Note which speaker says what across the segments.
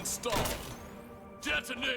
Speaker 1: installed. Detonate!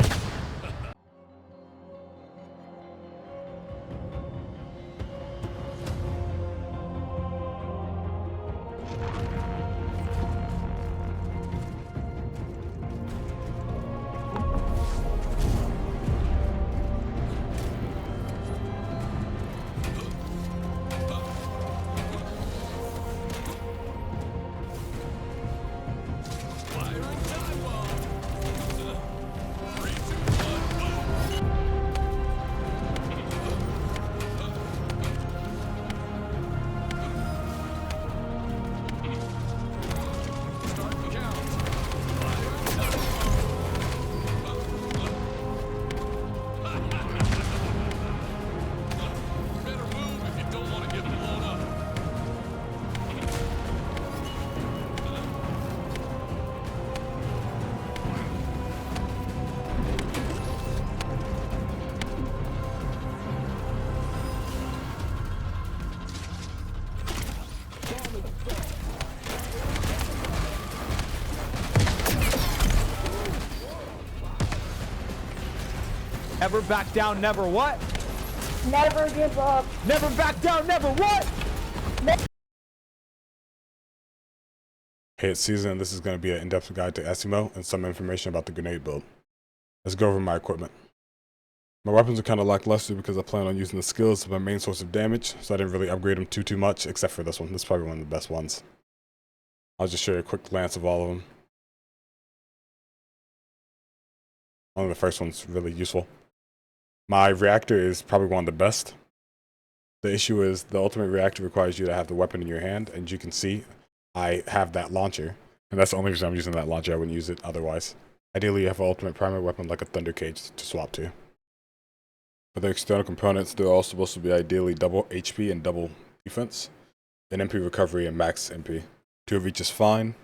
Speaker 2: Never back down, never what?
Speaker 3: Never give up.
Speaker 2: Never back down, never what?
Speaker 4: Hey, it's Season, and this is going to be an in-depth guide to Esemio and some information about the grenade build. Let's go over my equipment. My weapons are kind of lackluster because I plan on using the skills as my main source of damage, so I didn't really upgrade them too much, except for this one. This is probably one of the best ones. I'll just show you a quick glance of all of them. Only the first one's really useful. My reactor is probably one of the best. The issue is the ultimate reactor requires you to have the weapon in your hand, and you can see I have that launcher, and that's the only reason I'm using that launcher. I wouldn't use it otherwise. Ideally, you have an ultimate primary weapon like a Thunder Cage to swap to. For the external components, they're all supposed to be ideally double HP and double defense, then MP recovery and max MP. 2 of each is fine.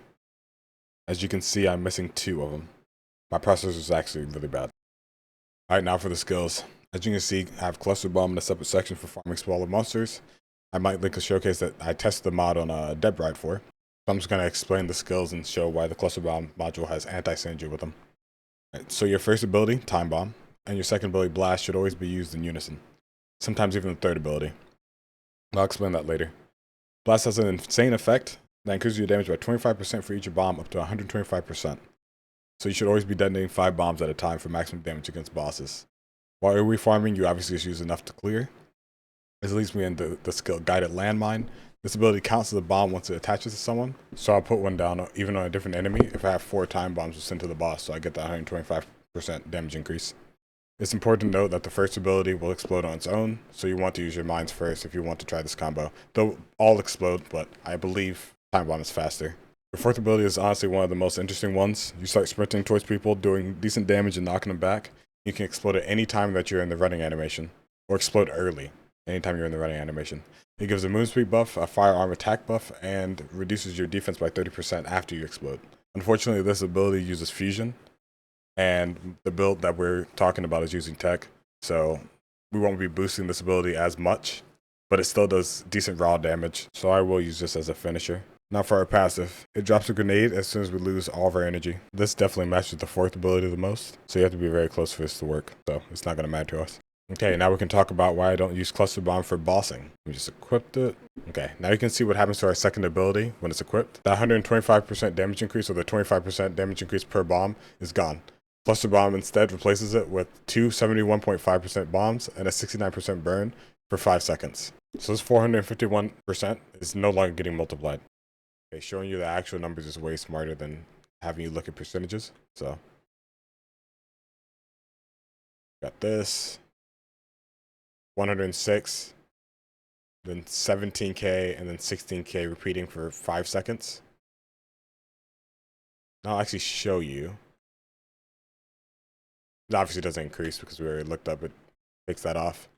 Speaker 4: As you can see, I'm missing 2 of them. My processor is actually really bad. Alright, now for the skills. As you can see, I have Cluster Bomb in a separate section for farming smaller monsters. I might link a showcase that I tested the mod on a Dead Bride for. So I'm just going to explain the skills and show why the Cluster Bomb module has anti-synergy with them. Right, so your first ability, Time Bomb, and your second ability, Blast, should always be used in unison. Sometimes even the third ability. I'll explain that later. Blast has an insane effect that increases your damage by 25% for each bomb up to 125%. So you should always be detonating 5 bombs at a time for maximum damage against bosses. While AoE farming, you obviously just use enough to clear. This leads me into the skill Guided Landmine. This ability counts as a bomb once it attaches to someone, so I'll put one down even on a different enemy if I have 4 time bombs to send to the boss, so I get that 125% damage increase. It's important to note that the first ability will explode on its own, so you want to use your mines first if you want to try this combo. They'll all explode, but I believe Time Bomb is faster. Your fourth ability is honestly one of the most interesting ones. You start sprinting towards people, doing decent damage and knocking them back. You can explode at any time that you're in the running animation, or explode early, anytime you're in the running animation. It gives a move speed buff, a firearm attack buff, and reduces your defense by 30% after you explode. Unfortunately, this ability uses fusion, and the build that we're talking about is using tech, so we won't be boosting this ability as much, but it still does decent raw damage, so I will use this as a finisher. Now for our passive, it drops a grenade as soon as we lose all of our energy. This definitely matches the fourth ability the most, so you have to be very close for this to work, so it's not going to matter to us. Okay, now we can talk about why I don't use Cluster Bomb for bossing. We just equipped it. Okay, now you can see what happens to our second ability when it's equipped. That 125% damage increase, or the 25% damage increase per bomb, is gone. Cluster Bomb instead replaces it with 2 71.5% bombs and a 69% burn for 5 seconds. So this 451% is no longer getting multiplied. Okay, showing you the actual numbers is way smarter than having you look at percentages. So, got this, 106, then 17k, and then 16k repeating for 5 seconds. Now I'll actually show you. It obviously doesn't increase because we already looked up it, takes that off.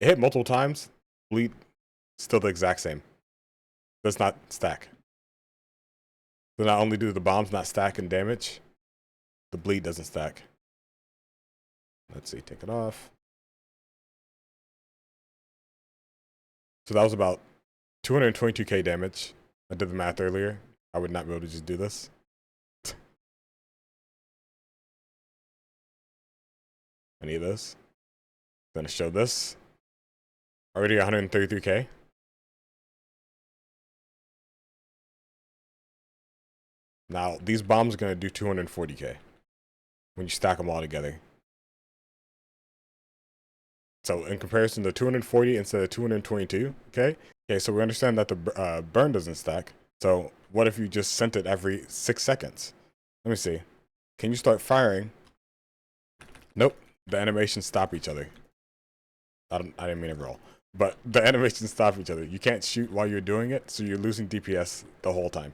Speaker 4: It hit multiple times, bleed still the exact same. Does not stack. So not only do the bombs not stack in damage, the bleed doesn't stack. Let's see, take it off. So that was about 222k damage. I did the math earlier. I would not be able to just do this. Any of this. Gonna show this. Already 133k. Now, these bombs are gonna do 240k when you stack them all together. So in comparison to 240 instead of 222, okay? Okay, so we understand that the burn doesn't stack. So what if you just sent it every 6 seconds? Let me see. Can you start firing? Nope. The animations stop each other. I didn't mean to roll. But the animations stop each other. You can't shoot while you're doing it, so you're losing DPS the whole time.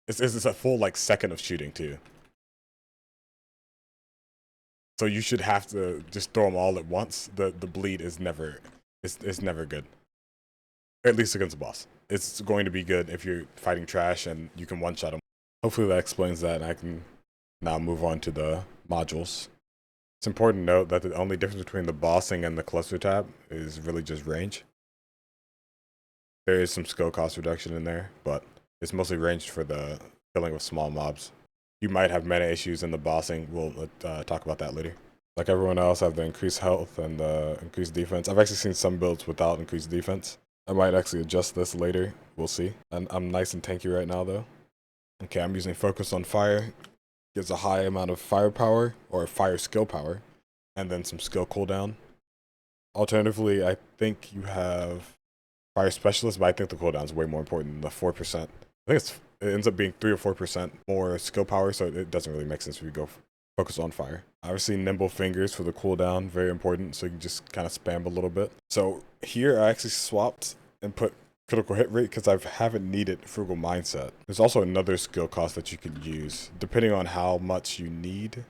Speaker 4: It's a full like second of shooting too. So you should have to just throw them all at once. The bleed is never it's never good. Or at least against a boss. It's going to be good if you're fighting trash and you can one-shot them. Hopefully that explains that, and I can now move on to the modules. It's important to note that the only difference between the bossing and the cluster tab is really just range. There is some skill cost reduction in there, but it's mostly ranged for the killing of small mobs. You might have mana issues in the bossing. We'll talk about that later. Like everyone else, I have the increased health and the increased defense. I've actually seen some builds without increased defense. I might actually adjust this later. We'll see. And I'm nice and tanky right now, though. Okay, I'm using focus on fire. Gives a high amount of firepower, or fire skill power, and then some skill cooldown. Alternatively, I think you have fire specialist, but I think the cooldown is way more important than the 4%. I think it ends up being 3 or 4% more skill power, so it doesn't really make sense if you go focus on fire. Obviously, nimble fingers for the cooldown, very important, so you can just kind of spam a little bit. So here I actually swapped and put critical hit rate because I haven't needed frugal mindset. There's also another skill cost that you could use, depending on how much you need.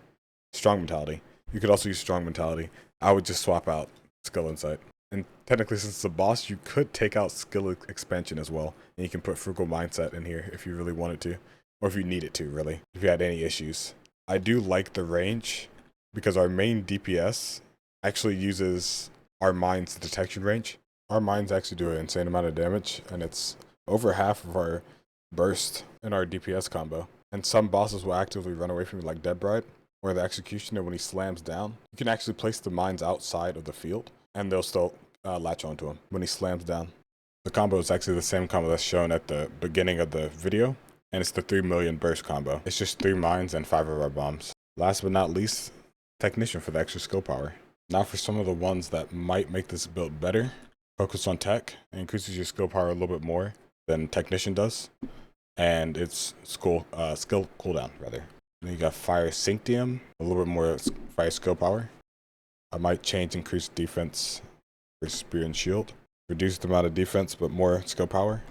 Speaker 4: Strong mentality. You could also use strong mentality. I would just swap out skill insight. And technically, since it's a boss, you could take out skill expansion as well. And you can put frugal mindset in here if you really wanted to. Or if you needed to, really. If you had any issues. I do like the range because our main DPS actually uses our mind's detection range. Our mines actually do an insane amount of damage, and it's over half of our burst in our DPS combo. And some bosses will actively run away from you, like Dead Bride, or the Executioner when he slams down. You can actually place the mines outside of the field, and they'll still latch onto him when he slams down. The combo is actually the same combo that's shown at the beginning of the video, and it's the 3 million burst combo. It's just 3 mines and 5 of our bombs. Last but not least, Technician for the extra skill power. Now for some of the ones that might make this build better. Focus on tech. It increases your skill power a little bit more than Technician does. And it's skill cooldown, rather. Then you got Fire Sanctium, a little bit more fire skill power. I might change increased defense for Spear and Shield. Reduced amount of defense, but more skill power.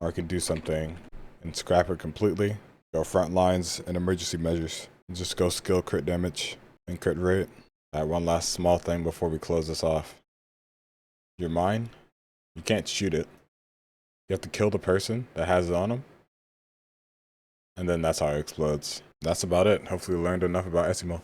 Speaker 4: Or I can do something and scrap it completely. Go front lines and emergency measures. And just go skill crit damage and crit rate. One last small thing before we close this off. Your mine, you can't shoot it. You have to kill the person that has it on them. And then that's how it explodes. That's about it. Hopefully you learned enough about Esemio.